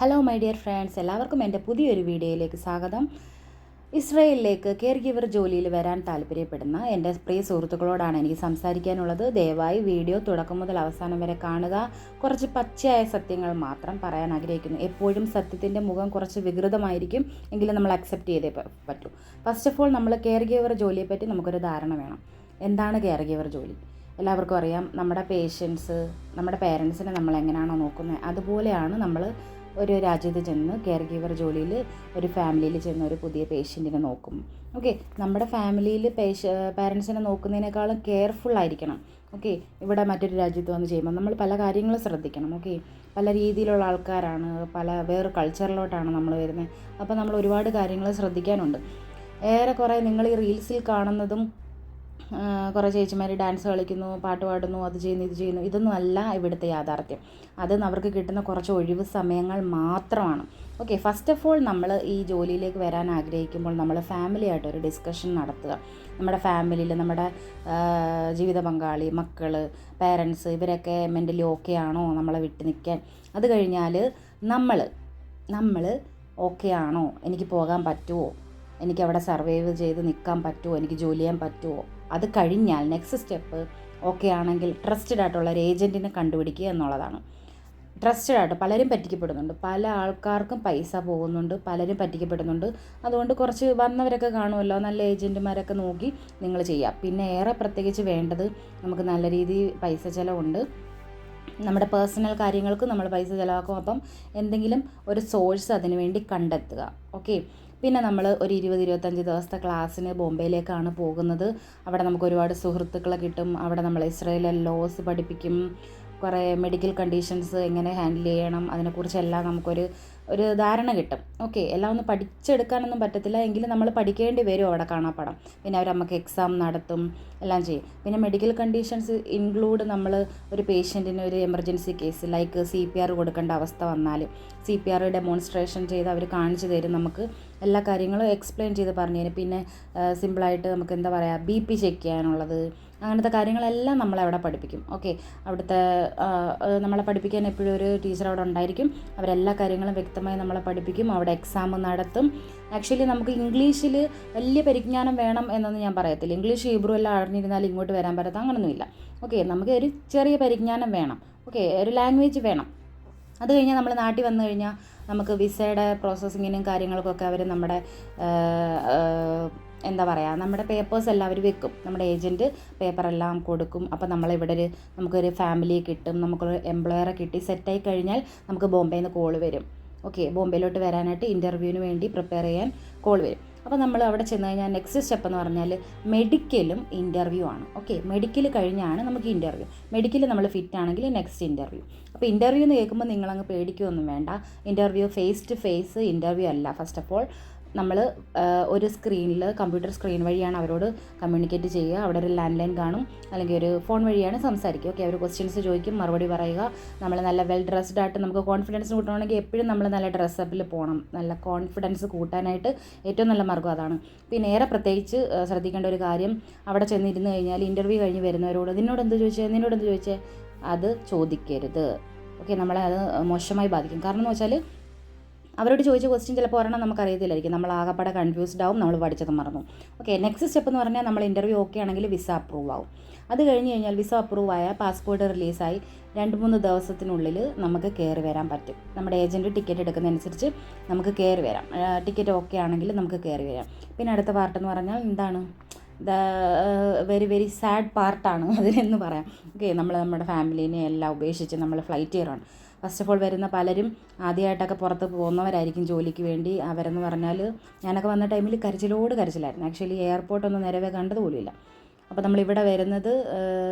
Hello my dear friends, എല്ലാവർക്കും എൻ്റെ പുതിയൊരു വീഡിയോയിലേക്ക് സ്വാഗതം. ഇസ്രയേലിലേക്ക് കെയർ ഗിവർ ജോലിയിൽ വരാൻ താല്പര്യപ്പെടുന്ന എൻ്റെ പ്രിയ സുഹൃത്തുക്കളോടാണ് എനിക്ക് സംസാരിക്കാനുള്ളത്. ദയവായി വീഡിയോ തുടക്കം മുതൽ അവസാനം വരെ കാണുക. കുറച്ച് പച്ചയായ സത്യങ്ങൾ മാത്രം പറയാൻ ആഗ്രഹിക്കുന്നു. എപ്പോഴും സത്യത്തിൻ്റെ മുഖം കുറച്ച് വികൃതമായിരിക്കും, എങ്കിലും നമ്മൾ അക്സെപ്റ്റ് ചെയ്തേ പറ്റൂ. ഫസ്റ്റ് ഓഫ് ഓൾ, നമ്മൾ കെയർ ഗിവർ ജോലിയെപ്പറ്റി നമുക്കൊരു ധാരണ വേണം. എന്താണ് കെയർ ഗിവർ ജോലി? എല്ലാവർക്കും അറിയാം, നമ്മുടെ പേഷ്യൻസ്, നമ്മുടെ പേരൻസിനെ നമ്മൾ എങ്ങനെയാണോ നോക്കുന്നത്, അതുപോലെയാണ് നമ്മൾ ഒരു രാജ്യത്ത് ചെന്ന് കെയർ ഗീവർ ജോലിയിൽ ഒരു ഫാമിലിയിൽ ചെന്ന് ഒരു പുതിയ പേഷ്യൻറ്റിനെ നോക്കും. ഓക്കെ, നമ്മുടെ ഫാമിലിയിൽ പാരൻസിനെ നോക്കുന്നതിനേക്കാളും കെയർഫുൾ ആയിരിക്കണം. ഓക്കെ, ഇവിടെ മറ്റൊരു രാജ്യത്ത് വന്ന് ചെയ്യുമ്പോൾ നമ്മൾ പല കാര്യങ്ങളും ശ്രദ്ധിക്കണം. ഓക്കെ, പല രീതിയിലുള്ള ആൾക്കാരാണ്, വേറെ കൾച്ചറിലോട്ടാണ് നമ്മൾ വരുന്നത്. അപ്പോൾ നമ്മൾ ഒരുപാട് കാര്യങ്ങൾ ശ്രദ്ധിക്കാനുണ്ട്. ഏറെക്കുറെ നിങ്ങൾ ഈ റീൽസിൽ കാണുന്നതും കുറേ ചേച്ചിമാർ ഡാൻസ് കളിക്കുന്നു, പാട്ട് പാടുന്നു, അത് ചെയ്യുന്നു, ഇത് ചെയ്യുന്നു, ഇതൊന്നും അല്ല ഇവിടുത്തെ യാഥാർത്ഥ്യം. അത് അവർക്ക് കിട്ടുന്ന കുറച്ച് ഒഴിവ് സമയങ്ങൾ മാത്രമാണ്. ഓക്കെ, ഫസ്റ്റ് ഓഫ് ഓൾ, നമ്മൾ ഈ ജോലിയിലേക്ക് വരാൻ ആഗ്രഹിക്കുമ്പോൾ നമ്മൾ ഫാമിലിയായിട്ടൊരു ഡിസ്കഷൻ നടത്തുക. നമ്മുടെ ഫാമിലിയിൽ നമ്മുടെ ജീവിത പങ്കാളി, മക്കൾ, പേരൻസ്, ഇവരൊക്കെ മെൻ്റലി ഓക്കെ ആണോ നമ്മളെ വിട്ട് നിൽക്കാൻ? അത് കഴിഞ്ഞാൽ നമ്മൾ ഓക്കെ ആണോ, എനിക്ക് പോകാൻ പറ്റുമോ, എനിക്കവിടെ സർവൈവ് ചെയ്ത് നിൽക്കാൻ പറ്റുമോ, എനിക്ക് ജോലി ചെയ്യാൻ പറ്റുമോ? അത് കഴിഞ്ഞാൽ നെക്സ്റ്റ് സ്റ്റെപ്പ് ഓക്കെ ആണെങ്കിൽ ട്രസ്റ്റഡ് ആയിട്ടുള്ള ഒരു ഏജൻറ്റിനെ കണ്ടുപിടിക്കുക എന്നുള്ളതാണ്. ട്രസ്റ്റഡ് ആയിട്ട് പലരും പറ്റിക്കപ്പെടുന്നുണ്ട്, പല ആൾക്കാർക്കും പൈസ പോകുന്നുണ്ട്, പലരും പറ്റിക്കപ്പെടുന്നുണ്ട്. അതുകൊണ്ട് കുറച്ച് വന്നവരൊക്കെ കാണുമല്ലോ, നല്ല ഏജൻറ്റുമാരൊക്കെ നോക്കി നിങ്ങൾ ചെയ്യുക. പിന്നെ ഏറെ പ്രത്യേകിച്ച് വേണ്ടത്, നമുക്ക് നല്ല രീതിയിൽ പൈസ ചിലവുണ്ട്. നമ്മുടെ പേഴ്സണൽ കാര്യങ്ങൾക്ക് നമ്മൾ പൈസ ചിലവാക്കും. അപ്പം എന്തെങ്കിലും ഒരു സോഴ്സ് അതിനു വേണ്ടി കണ്ടെത്തുക. ഓക്കെ, പിന്നെ നമ്മൾ ഒരു 20-25 ദിവസത്തെ ക്ലാസ്സിന് ബോംബെയിലേക്കാണ് പോകുന്നത്. അവിടെ നമുക്ക് ഒരുപാട് സുഹൃത്തുക്കളെ കിട്ടും. അവിടെ നമ്മൾ ഇസ്രായേലിലെ ലോസ് പഠിപ്പിക്കും, കുറേ മെഡിക്കൽ കണ്ടീഷൻസ് എങ്ങനെ ഹാൻഡിൽ ചെയ്യണം, അതിനെക്കുറിച്ചെല്ലാം നമുക്കൊരു ധാരണ കിട്ടും. ഓക്കെ, എല്ലാം ഒന്ന് പഠിച്ചെടുക്കാനൊന്നും പറ്റത്തില്ല, എങ്കിലും നമ്മൾ പഠിക്കേണ്ടി വരും അവിടെ കാണാപ്പാഠം. പിന്നെ അവർ നമുക്ക് എക്സാം നടത്തും, എല്ലാം ചെയ്യും. പിന്നെ മെഡിക്കൽ കണ്ടീഷൻസ് ഇൻക്ലൂഡ് നമ്മൾ ഒരു പേഷ്യൻറ്റിന് ഒരു എമർജൻസി കേസ് ലൈക്ക് CPR കൊടുക്കേണ്ട അവസ്ഥ വന്നാൽ CPR ഡെമോൺസ്ട്രേഷൻ ചെയ്ത് അവർ കാണിച്ചു തരും. നമുക്ക് എല്ലാ കാര്യങ്ങളും എക്സ്പ്ലെയിൻ ചെയ്ത് പറഞ്ഞു തരും. പിന്നെ സിമ്പിളായിട്ട് നമുക്ക് എന്താ പറയുക, BP ചെക്ക് ചെയ്യാനുള്ളത്, അങ്ങനത്തെ കാര്യങ്ങളെല്ലാം നമ്മളവിടെ പഠിപ്പിക്കും. ഓക്കെ, അവിടുത്തെ നമ്മളെ പഠിപ്പിക്കാൻ എപ്പോഴും ഒരു ടീച്ചർ അവിടെ ഉണ്ടായിരിക്കും. അവരെല്ലാ കാര്യങ്ങളും വ്യക്തമായി നമ്മളെ പഠിപ്പിക്കും. അവിടെ എക്സാം നടത്തും. ആക്ച്വലി നമുക്ക് ഇംഗ്ലീഷിൽ വലിയ പരിജ്ഞാനം വേണം എന്നൊന്നും ഞാൻ പറയത്തില്ല. ഇംഗ്ലീഷ് ഹീബ്രു എല്ലാം അറിഞ്ഞിരുന്നാൽ ഇങ്ങോട്ട് വരാൻ പറ്റത്ത അങ്ങനൊന്നുമില്ല. ഓക്കെ, നമുക്ക് ഒരു ചെറിയ പരിജ്ഞാനം വേണം. ഓക്കെ, ഒരു ലാംഗ്വേജ് വേണം. അത് കഴിഞ്ഞാൽ നമ്മൾ നാട്ടിൽ വന്നു കഴിഞ്ഞാൽ നമുക്ക് വിസയുടെ പ്രോസസ്സിങ്ങിനും കാര്യങ്ങൾക്കൊക്കെ അവർ നമ്മുടെ എന്താ പറയുക, നമ്മുടെ പേപ്പേഴ്സ് എല്ലാം അവർ വെക്കും. നമ്മുടെ ഏജൻറ്റ് പേപ്പറെല്ലാം കൊടുക്കും. അപ്പോൾ നമ്മളിവിടെ നമുക്കൊരു ഫാമിലി കിട്ടും, നമുക്കൊരു എംപ്ലോയറെ കിട്ടി സെറ്റായി കഴിഞ്ഞാൽ നമുക്ക് ബോംബെയിൽ നിന്ന് കോൾ വരും. ഓക്കെ, ബോംബെയിലോട്ട് വരാനായിട്ട് ഇൻ്റർവ്യൂവിന് വേണ്ടി പ്രിപ്പയർ ചെയ്യാൻ കോൾ വരും. അപ്പോൾ നമ്മൾ അവിടെ ചെന്ന് കഴിഞ്ഞാൽ നെക്സ്റ്റ് സ്റ്റെപ്പ് എന്ന് പറഞ്ഞാൽ മെഡിക്കലും ഇൻ്റർവ്യൂ ആണ്. ഓക്കെ, മെഡിക്കൽ കഴിഞ്ഞാണ് നമുക്ക് ഇൻ്റർവ്യൂ. മെഡിക്കൽ നമ്മൾ ഫിറ്റ് ആണെങ്കിൽ നെക്സ്റ്റ് ഇൻ്റർവ്യൂ. അപ്പോൾ ഇൻ്റർവ്യൂ എന്ന് കേൾക്കുമ്പോൾ നിങ്ങളങ്ങ് പേടിക്കുകയൊന്നും വേണ്ട. Interview face to face interview അല്ല. ഫസ്റ്റ് ഓഫ് ഓൾ, നമ്മൾ ഒരു സ്ക്രീനിൽ, കമ്പ്യൂട്ടർ സ്ക്രീൻ വഴിയാണ് അവരോട് കമ്മ്യൂണിക്കേറ്റ് ചെയ്യുക. അവിടെ ഒരു ലാൻഡ് ലൈൻ കാണും, അല്ലെങ്കിൽ ഒരു ഫോൺ വഴിയാണ് സംസാരിക്കുക. ഓക്കെ, അവർ ക്വസ്റ്റ്യൻസ് ചോദിക്കും, മറുപടി പറയുക. നമ്മൾ നല്ല വെൽ ഡ്രസ്ഡ് ആയിട്ട് നമുക്ക് കോൺഫിഡൻസ് കൂട്ടണമെങ്കിൽ എപ്പോഴും നമ്മൾ നല്ല ഡ്രസ്സപ്പിൽ പോകണം. നല്ല കോൺഫിഡൻസ് കൂട്ടാനായിട്ട് ഏറ്റവും നല്ല മാർഗ്ഗം അതാണ്. പിന്നെ ഏറെ പ്രത്യേകിച്ച് ശ്രദ്ധിക്കേണ്ട ഒരു കാര്യം, അവിടെ ചെന്നിരുന്ന് കഴിഞ്ഞാൽ ഇൻ്റർവ്യൂ കഴിഞ്ഞ് വരുന്നവരോട് നിന്നോട് എന്ത് ചോദിച്ചേ അത് ചോദിക്കരുത്. ഓക്കെ, നമ്മളെ അത് മോശമായി ബാധിക്കും. കാരണം എന്ന് വെച്ചാൽ അവരോട് ചോദിച്ച ക്വസ്റ്റ്യൻ ചിലപ്പോൾ ഒരെണ്ണം നമുക്കറിയത്തില്ലായിരിക്കും. നമ്മൾ ആകെപ്പാടെ കൺഫ്യൂസ്ഡ് ആവും, നമ്മൾ പഠിച്ചത് മറന്നു. ഓക്കെ, നെക്സ്റ്റ് സ്റ്റെപ്പ് എന്ന് പറഞ്ഞാൽ നമ്മൾ ഇൻ്റർവ്യൂ ഓക്കെ ആണെങ്കിൽ വിസ അപ്രൂവ് ആവും. അത് കഴിഞ്ഞ് കഴിഞ്ഞാൽ വിസ അപ്രൂവ് ആയാൽ പാസ്പോർട്ട് റിലീസായി 2-3 ദിവസത്തിനുള്ളിൽ നമുക്ക് കയറി വരാൻ പറ്റും. നമ്മുടെ ഏജൻറ്റ് ടിക്കറ്റ് എടുക്കുന്നതനുസരിച്ച് നമുക്ക് കയറി വരാം. ടിക്കറ്റ് ഓക്കെ ആണെങ്കിൽ നമുക്ക് കയറി വരാം. പിന്നെ അടുത്ത പാർട്ടെന്ന് പറഞ്ഞാൽ എന്താണ്, വെരി സാഡ് പാർട്ടാണ് അതിനെന്ന് പറയാം. ഓക്കെ, നമ്മുടെ ഫാമിലീനെ എല്ലാം ഉപേക്ഷിച്ച് നമ്മൾ ഫ്ലൈറ്റ് കയറാണ്. ഫസ്റ്റ് ഓഫ് ഓൾ, വരുന്ന പലരും ആദ്യമായിട്ടൊക്കെ പുറത്ത് പോകുന്നവരായിരിക്കും ജോലിക്ക് വേണ്ടി. അവരെന്ന് പറഞ്ഞാൽ, ഞാനൊക്കെ വന്ന ടൈമിൽ കരച്ചിലായിരുന്നു. ആക്ച്വലി എയർപോർട്ടൊന്നും നിലവേ കണ്ടതുപോലുമില്ല. അപ്പോൾ നമ്മളിവിടെ വരുന്നത്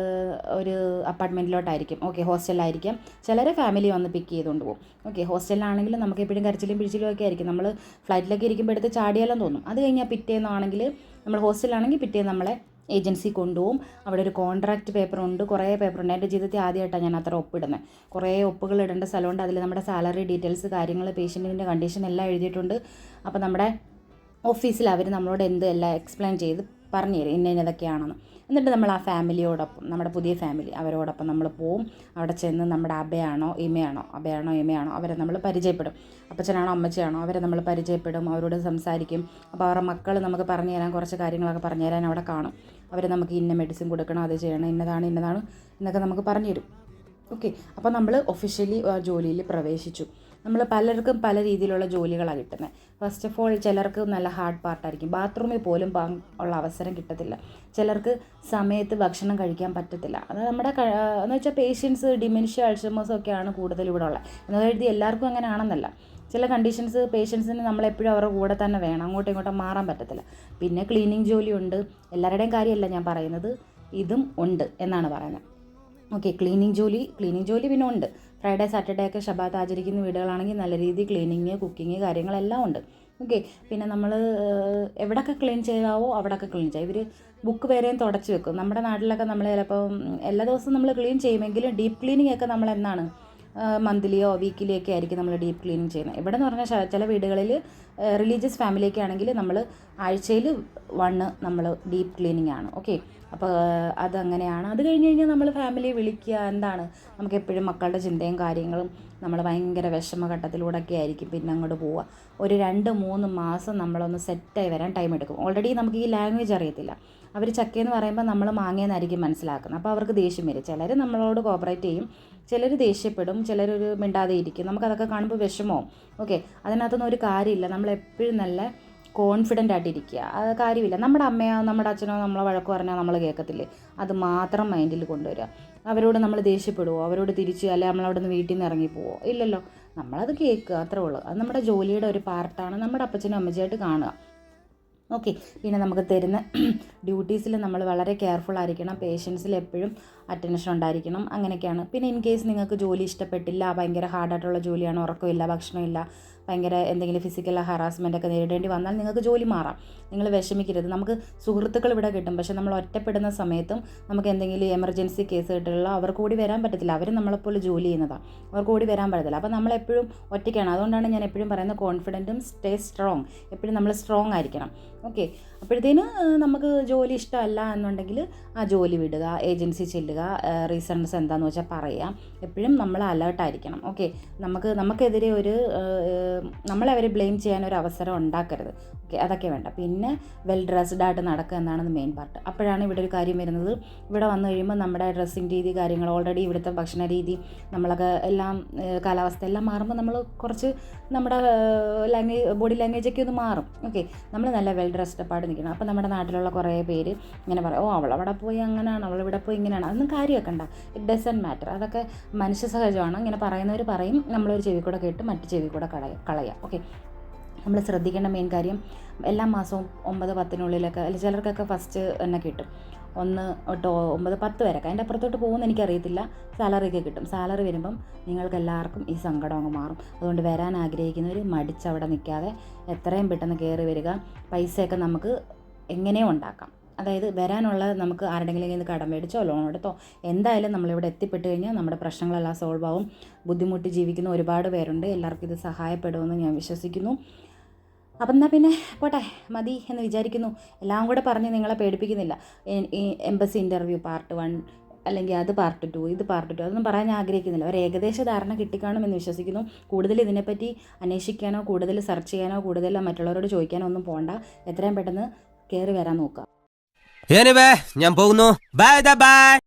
ഒരു അപ്പാർട്ട്മെൻറ്റിലോട്ടായിരിക്കും. ഓക്കെ, ഹോസ്റ്റലിലായിരിക്കാം. ചിലരെ ഫാമിലി വന്ന് പിക്ക് ചെയ്തുകൊണ്ട് പോകും. ഓക്കെ, ഹോസ്റ്റലിലാണെങ്കിൽ നമുക്ക് എപ്പോഴും കരച്ചിലും പിഴിച്ചിലും ഒക്കെ ആയിരിക്കും. നമ്മൾ ഫ്ലൈറ്റിലൊക്കെ ഇരിക്കുമ്പോൾ എടുത്ത് ചാടിയാലും തോന്നും. അത് കഴിഞ്ഞാൽ പിറ്റേന്നാണെങ്കിൽ, നമ്മൾ ഹോസ്റ്റലിലാണെങ്കിൽ പിറ്റേന്ന് നമ്മളെ ഏജൻസി കൊണ്ടുപോകും. അവിടെ ഒരു കോൺട്രാക്റ്റ് പേപ്പറുണ്ട്, കുറേ പേപ്പറുണ്ട്. എൻ്റെ ജീവിതത്തിൽ ആദ്യമായിട്ടാണ് ഞാൻ അത്ര ഒപ്പിടുന്നത്. കുറേ ഒപ്പുകൾ ഇടേണ്ട സ്ഥലമുണ്ട്. അതിൽ നമ്മുടെ സാലറി ഡീറ്റെയിൽസ്, കാര്യങ്ങൾ, പേഷ്യൻറ്റിൻ്റെ കണ്ടീഷൻ എല്ലാം എഴുതിയിട്ടുണ്ട്. അപ്പോൾ നമ്മുടെ ഓഫീസിൽ അവർ നമ്മളോട് എല്ലാം എക്സ്പ്ലെയിൻ ചെയ്ത് പറഞ്ഞു തരും ഇന്നതൊക്കെയാണെന്ന്. എന്നിട്ട് നമ്മൾ ആ ഫാമിലിയോടൊപ്പം, നമ്മുടെ പുതിയ ഫാമിലി അവരോടൊപ്പം നമ്മൾ പോവും. അവിടെ ചെന്ന് നമ്മുടെ അബയാണോ ഇമയാണോ അവരെ നമ്മൾ പരിചയപ്പെടും. അപ്പച്ചനാണോ അമ്മച്ചിയാണോ അവരെ നമ്മൾ പരിചയപ്പെടും, അവരോട് സംസാരിക്കും. അപ്പോൾ അവരുടെ മക്കൾ നമുക്ക് പറഞ്ഞു തരാൻ കുറച്ച് കാര്യങ്ങളൊക്കെ പറഞ്ഞു തരാൻ അവിടെ കാണും. അവർ നമുക്ക് ഇന്ന മെഡിസിൻ കൊടുക്കണം, അത് ചെയ്യണം, ഇന്നതാണ് എന്നൊക്കെ നമുക്ക് പറഞ്ഞു തരും. ഓക്കെ, അപ്പോൾ നമ്മൾ ഒഫീഷ്യലി ജോലിയിൽ പ്രവേശിച്ചു. നമ്മൾ പലർക്കും പല രീതിയിലുള്ള ജോലികളാണ് കിട്ടുന്നത്. ഫസ്റ്റ് ഓഫ് ഓൾ ചിലർക്ക് നല്ല ഹാർഡ് പാർട്ടായിരിക്കും, ബാത്റൂമിൽ പോലും ഉള്ള അവസരം കിട്ടത്തില്ല. ചിലർക്ക് സമയത്ത് ഭക്ഷണം കഴിക്കാൻ പറ്റത്തില്ല. അത് നമ്മുടെ എന്ന് വെച്ചാൽ പേഷ്യൻസ്, ഡിമെൻഷ്യ, അൾസൈമേഴ്സ് ഒക്കെയാണ് കൂടുതൽ ഇവിടെ ഉള്ളത്. എന്ന് കരുതി എല്ലാവർക്കും അങ്ങനെ ആണെന്നല്ല. ചില കണ്ടീഷൻസ് പേഷ്യൻസിന് നമ്മളെപ്പോഴും അവരുടെ കൂടെ തന്നെ വേണം, അങ്ങോട്ടും ഇങ്ങോട്ടും മാറാൻ പറ്റത്തില്ല. പിന്നെ ക്ലീനിങ് ജോലിയുണ്ട്, എല്ലാവരുടെയും കാര്യമല്ല ഞാൻ പറയുന്നത്, ഇതും ഉണ്ട് എന്നാണ് പറയുന്നത്. ഓക്കെ, ക്ലീനിങ് ജോലി പിന്നെ ഉണ്ട്. ഫ്രൈഡേ സാറ്റർഡേ ഒക്കെ ശബാത്ത് ആചരിക്കുന്ന വീടുകളാണെങ്കിൽ നല്ല രീതിയിൽ ക്ലീനിങ്, കുക്കിങ് കാര്യങ്ങളെല്ലാം ഉണ്ട്. ഓക്കെ, പിന്നെ നമ്മൾ എവിടെയൊക്കെ ക്ലീൻ ചെയ്യാവോ അവിടെയൊക്കെ ക്ലീൻ ചെയ്യാം. ഇവർ ബുക്ക് വരെയും തുടച്ച് വെക്കും. നമ്മുടെ നാട്ടിലൊക്കെ നമ്മൾ ചിലപ്പം എല്ലാ ദിവസവും നമ്മൾ ക്ലീൻ ചെയ്യുമെങ്കിലും ഡീപ്പ് ക്ലീനിങ് ഒക്കെ നമ്മൾ എന്നാണ് മന്ത്ലിയോ വീക്കിലിയോ ഒക്കെ ആയിരിക്കും നമ്മൾ ഡീപ്പ് ക്ലീനിങ് ചെയ്യുന്നത്. ഇവിടെ എന്ന് പറഞ്ഞാൽ ചില വീടുകളിൽ റിലീജിയസ് ഫാമിലിയൊക്കെ ആണെങ്കിൽ നമ്മൾ ആഴ്ചയിൽ 1 നമ്മൾ ഡീപ്പ് ക്ലീനിങ് ആണ്. ഓക്കെ, അപ്പോൾ അതങ്ങനെയാണ്. അത് കഴിഞ്ഞ് കഴിഞ്ഞാൽ നമ്മൾ ഫാമിലിയെ വിളിക്കുക, എന്താണ് നമുക്ക് എപ്പോഴും മക്കളുടെ ചിന്തയും കാര്യങ്ങളും, നമ്മൾ ഭയങ്കര വിഷമഘട്ടത്തിലൂടെയൊക്കെ ആയിരിക്കും പിന്നെ അങ്ങോട്ട് പോവുക. ഒരു 2-3 മാസം നമ്മളൊന്ന് സെറ്റായി വരാൻ ടൈം എടുക്കും. ഓൾറെഡി നമുക്ക് ഈ ലാംഗ്വേജ് അറിയത്തില്ല. അവർ ചക്കയെന്ന് പറയുമ്പോൾ നമ്മൾ മാങ്ങയെന്നായിരിക്കും മനസ്സിലാക്കുന്നത്. അപ്പോൾ അവർക്ക് ദേഷ്യം വരും. ചിലർ നമ്മളോട് കോപ്പറേറ്റ് ചെയ്യും, ചിലർ ദേഷ്യപ്പെടും, ചിലരൊരു മിണ്ടാതെ ഇരിക്കും. നമുക്കതൊക്കെ കാണുമ്പോൾ വിഷമവും. ഓക്കെ, അതിനകത്തൊന്നും ഒരു കാര്യമില്ല. നമ്മളെപ്പോഴും നല്ല കോൺഫിഡൻ്റ് ആയിട്ടിരിക്കുക, അത് കാര്യമില്ല. നമ്മുടെ അമ്മയോ നമ്മുടെ അച്ഛനോ നമ്മളെ വഴക്ക് പറഞ്ഞാൽ നമ്മൾ കേൾക്കത്തില്ലേ, അത് മാത്രം മൈൻഡിൽ കൊണ്ടുവരിക. അവരോട് നമ്മൾ ദേഷ്യപ്പെടുവോ, അവരോട് തിരിച്ച് അല്ലെ നമ്മളവിടെ നിന്ന് വീട്ടിൽ നിന്ന് ഇറങ്ങിപ്പോവോ? ഇല്ലല്ലോ, നമ്മളത് കേൾക്കുക, അത്രേ ഉള്ളൂ. അത് നമ്മുടെ ജോലിയുടെ ഒരു പാർട്ടാണ്. നമ്മുടെ അപ്പച്ചനും അമ്മച്ചിയായിട്ട് കാണുക. ഓക്കെ, പിന്നെ നമുക്ക് തരുന്ന ഡ്യൂട്ടീസിൽ നമ്മൾ വളരെ കെയർഫുൾ ആയിരിക്കണം. പേഷ്യൻസിൽ എപ്പോഴും അറ്റൻഷൻ ഉണ്ടായിരിക്കണം. അങ്ങനെയൊക്കെയാണ്. പിന്നെ ഇൻ കേസ് നിങ്ങൾക്ക് ജോലി ഇഷ്ടപ്പെട്ടില്ല, ഭയങ്കര ഹാർഡായിട്ടുള്ള ജോലിയാണ്, ഉറക്കമില്ല, ഭക്ഷണമില്ല, ഭയങ്കര എന്തെങ്കിലും ഫിസിക്കൽ ഹറാസ്മെൻ്റ് ഒക്കെ നേരിടേണ്ടി വന്നാൽ നിങ്ങൾക്ക് ജോലി മാറാം. നിങ്ങൾ വിഷമിക്കരുത്. നമുക്ക് സുഹൃത്തുക്കൾ ഇവിടെ കിട്ടും. പക്ഷേ നമ്മൾ ഒറ്റപ്പെടുന്ന സമയത്തും നമുക്ക് എന്തെങ്കിലും എമർജൻസി കേസ് കിട്ടുള്ള അവർക്ക് കൂടി വരാൻ പറ്റത്തില്ല. അവർ നമ്മളെപ്പോലെ ജോലി ചെയ്യുന്നതാണ്, അവർക്ക് കൂടി വരാൻ പറ്റത്തില്ല. അപ്പോൾ നമ്മളെപ്പോഴും ഒറ്റയ്ക്കാണ്. അതുകൊണ്ടാണ് ഞാൻ എപ്പോഴും പറയുന്നത് കോൺഫിഡൻറ്റും സ്റ്റേ സ്ട്രോങ്. എപ്പോഴും നമ്മൾ സ്ട്രോങ് ആയിരിക്കണം. ഓക്കെ, അപ്പോഴത്തേന് നമുക്ക് ജോലി ഇഷ്ടമല്ല എന്നുണ്ടെങ്കിൽ ആ ജോലി വിടുക, ഏജൻസി ചെല്ലുക, റീസൺസ് എന്താണെന്ന് വെച്ചാൽ പറയാം. എപ്പോഴും നമ്മൾ അലേർട്ടായിരിക്കണം. ഓക്കെ, നമുക്കെതിരെ നമ്മളെ അവരെ ബ്ലെയിം ചെയ്യാൻ ഒരു അവസരം ഉണ്ടാക്കരുത്. ഓക്കെ, അതൊക്കെ വേണ്ട. പിന്നെ വെൽ ഡ്രസ്ഡ് ആയിട്ട് നടക്കുക എന്നാണ് മെയിൻ പാർട്ട്. അപ്പോഴാണ് ഇവിടെ ഒരു കാര്യം വരുന്നത്. ഇവിടെ വന്നു കഴിയുമ്പോൾ നമ്മുടെ ഡ്രസ്സിങ് രീതി, കാര്യങ്ങൾ, ഓൾറെഡി ഇവിടുത്തെ ഭക്ഷണ രീതി, നമ്മളൊക്കെ എല്ലാം കാലാവസ്ഥ എല്ലാം മാറുമ്പോൾ നമ്മൾ കുറച്ച് നമ്മുടെ ബോഡി ലാംഗ്വേജൊക്കെ ഒന്ന് മാറും. ഓക്കെ, നമ്മൾ നല്ല വെൽ ഡ്രസ്ഡ് അപ്പായിട്ട് നിൽക്കണം. അപ്പോൾ നമ്മുടെ നാട്ടിലുള്ള കുറേ പേര് ഇങ്ങനെ പറയും, അവളവിടെ പോയി അങ്ങനെയാണ്, അവളിവിടെ പോയി ഇങ്ങനെയാണ്. അതൊന്നും കാര്യമാക്കണ്ട. It doesn't matter. അതൊക്കെ മനുഷ്യ സഹജമാണ്. ഇങ്ങനെ പറയുന്നവർ പറയും, നമ്മളൊരു ചെവി കൂടെ കേട്ട് മറ്റു ചെവി കൂടെ കളയാം. ഓക്കെ, നമ്മൾ ശ്രദ്ധിക്കേണ്ട മെയിൻ കാര്യം, എല്ലാ മാസവും 9-10 അല്ലെങ്കിൽ ചിലർക്കൊക്കെ ഫസ്റ്റ് തന്നെ കിട്ടും. 1 തൊട്ട് 9-10 വരെയൊക്കെ, അതിൻ്റെ അപ്പുറത്തോട്ട് പോകുമെന്ന് എനിക്കറിയത്തില്ല. സാലറിയൊക്കെ കിട്ടും. സാലറി വരുമ്പം നിങ്ങൾക്ക് എല്ലാവർക്കും ഈ സങ്കടം അങ്ങ് മാറും. അതുകൊണ്ട് വരാൻ ആഗ്രഹിക്കുന്നവർ മടിച്ചവിടെ നിൽക്കാതെ എത്രയും പെട്ടെന്ന് കയറി വരിക. പൈസയൊക്കെ നമുക്ക് എങ്ങനെയോ ഉണ്ടാക്കാം. അതായത് വരാനുള്ള നമുക്ക് ആരുടെങ്കിലും നിന്ന് കടം മേടിച്ചോ ലോൺ എടുത്തോ എന്തായാലും നമ്മളിവിടെ എത്തിപ്പെട്ട് കഴിഞ്ഞാൽ നമ്മുടെ പ്രശ്നങ്ങളെല്ലാം സോൾവ് ആവും. ബുദ്ധിമുട്ടി ജീവിക്കുന്ന ഒരുപാട് പേരുണ്ട്. എല്ലാവർക്കും ഇത് സഹായപ്പെടുമെന്ന് ഞാൻ വിശ്വസിക്കുന്നു. അപ്പം എന്നാൽ പിന്നെ പോട്ടെ, മതി എന്ന് വിചാരിക്കുന്നു. എല്ലാം കൂടെ പറഞ്ഞ് നിങ്ങളെ പേടിപ്പിക്കുന്നില്ല. ഈ എംബസി ഇൻ്റർവ്യൂ പാർട്ട് 1 അല്ലെങ്കിൽ അത് പാർട്ട് 2, ഇത് പാർട്ട് 2 അതൊന്നും പറയാൻ ഞാൻ ആഗ്രഹിക്കുന്നില്ല. ഒരു ഏകദേശ ധാരണ കിട്ടിക്കാണുമെന്ന് വിശ്വസിക്കുന്നു. കൂടുതൽ ഇതിനെപ്പറ്റി അന്വേഷിക്കാനോ കൂടുതൽ സെർച്ച് ചെയ്യാനോ കൂടുതൽ മറ്റുള്ളവരോട് ചോദിക്കാനോ ഒന്നും പോകണ്ട. എത്രയും പെട്ടെന്ന് കയറി വരാൻ നോക്കുക. ഞാൻ പോകുന്നു. ബൈ.